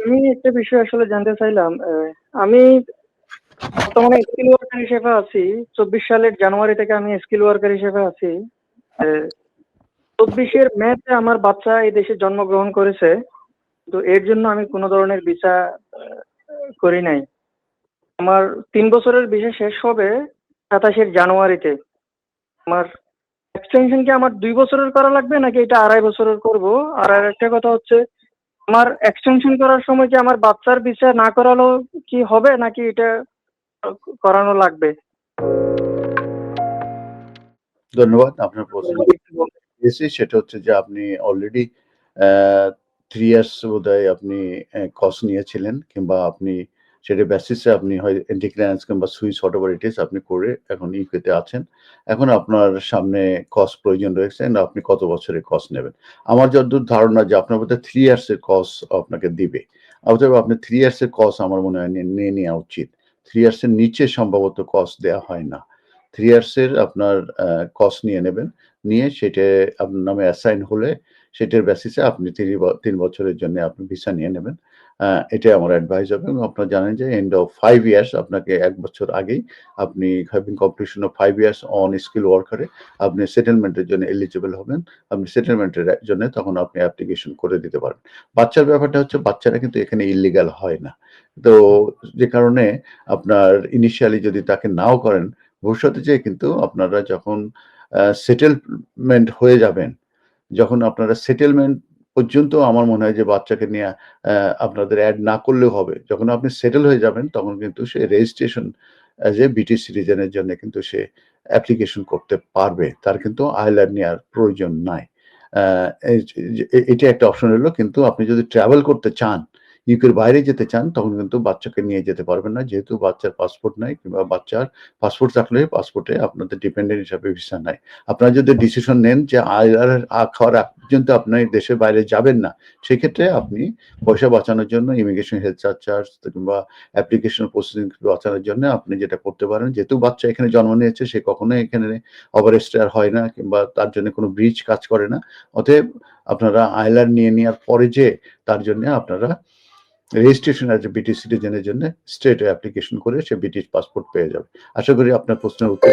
আমি একটা বিষয় আসলে জানতে চাইলাম। আমি বর্তমানে স্কিল ওয়ার্কার হিসেবে আছি। ২৪ সালের জানুয়ারি থেকে আমি স্কিল ওয়ার্কার হিসেবে আছি। অ্যা ২৪ এর মেতে আমার বাচ্চা এই দেশে জন্মগ্রহণ করেছে। তো এর জন্য আমি কোন ধরনের ভিসা আ করি নাই। আমার ৩ বছরের ভিসা শেষ হবে ২৭ জানুয়ারিতে। আমার এক্সটেনশন কি আমার ২ বছরের করা লাগবে নাকি এটা ২.৫ বছরের করব? আর আরেকটা কথা হচ্ছে আমার এক্সটেনশন করার সময় কি আমার বাচ্চার ভিসা না করালেও কি হবে নাকি এটা আ করানো লাগবে? ধন্যবাদ। আপনার প্রশ্ন যদি একটু বলতেন। পেয়েছি সেটা হচ্ছে যে আপনি অলরেডি অ্যা 3 ইয়ার্স বোধহয় আপনি কোর্স নিয়েছিলেন কিংবা আপনি সেটার বেসিসে আপনি হয় এন্টি ক্লিয়ারেন্স কিংবা সুইস হোয়াটএভার ইট ইস আপনি করে এখন ইউকে তে আছেন। এখন আপনার সামনে কোর্স প্রয়োজন রয়েছে না আপনি কত বছরের কোর্স নেবেন। আমার যতদূর ধারণা যে আপনার বোধহয় 3 ইয়ার্স এর কোর্স আপনাকে দিবে। অতএব আপনি 3 ইয়ার্স এর কোর্স আমার মনে হয় নিয়ে নেওয়া উচিত। 3 ইয়ার্স এর নিচে সম্ভবত কোর্স দেয়া হয় না। 3 ইয়ার্স এর আপনার কোর্স নিয়ে নেবেন। নিয়ে সেটা আপনার নামে অ্যাসাইন হলে সেটার বেসিসে আপনি ৩ বছরের জন্য আপনি ভিসা নিয়ে নেবেন। এটাই আমার অ্যাডভাইস হবে এবং আপনারা জানেন যে এন্ড অফ 5 ইয়ার্স আপনাকে ১ বছর আগেই আপনি having completion of 5 years on skill worker এ আপনি সেটেলমেন্ট এর জন্য এলিজিবল হবেন। আপনি সেটেলমেন্ট এর জন্য তখন আপনি অ্যাপ্লিকেশন করে দিতে পারেন। বাচ্চার ব্যাপারটা হচ্ছে বাচ্চারা কিন্তু এখানে ইল্লিগাল হয় না। তো যে কারণে আপনার ইনিশিয়ালি যদি তাকে নাও করেন, ভবিষ্যতে যেয়ে কিন্তু আপনারা যখন সেটেলমেন্ট হয়ে যাবেন, যখন আপনারা সেটেলমেন্ট পর্যন্ত আমার মনে হয় যে বাচ্চাকে নিয়ে আপনাদের এড না করলেও হবে। যখন আপনি সেটেল হয়ে যাবেন তখন কিন্তু সে registration as a British citizen এর জন্য কিন্তু সে অ্যাপ্লিকেশন করতে পারবে। তার কিন্তু আইল্যান্ড নেয়ার প্রয়োজন নাই। আ এই যে এটা একটা অপশন হলো কিন্তু আপনি যদি ট্রাভেল করতে চান, ইউকের বাইরে যেতে চান তখন কিন্তু বাচ্চাকে নিয়ে যেতে পারবেন না। যেহেতু বাচ্চার পাসপোর্ট নাই কিংবা বাচ্চার পাসপোর্ট থাকলে পাসপোর্টে আপনাদের ডিপেন্ডেন্ট হিসাবে ভিসা নাই। আপনারা যদি ডিসিশন নেন যে খাওয়ার আগ পর্যন্ত আপনি দেশের বাইরে যাবেন না, সেক্ষেত্রে আপনি পয়সা বাঁচানোর জন্য ইমিগ্রেশন হেলথ চার্জ কিংবা অ্যাপ্লিকেশন প্রসেসিং বাঁচানোর জন্য আপনি যেটা করতে পারেন, যেহেতু বাচ্চা এখানে জন্ম নিয়েছে সে কখনোই এখানে ওভার স্টে আর হয় না কিংবা তার জন্য কোনো ব্রিজ কাজ করে না। অতএব আপনারা আইল্যান্ড নিয়ে নেওয়ার পরে যেয়ে তার জন্য আপনারা registration as a British citizen এর জন্য স্ট্রেইট অ্যাপ্লিকেশন করে সে ব্রিটিশ পাসপোর্ট পেয়ে যাবে। আশা করি আপনার প্রশ্নের উত্তর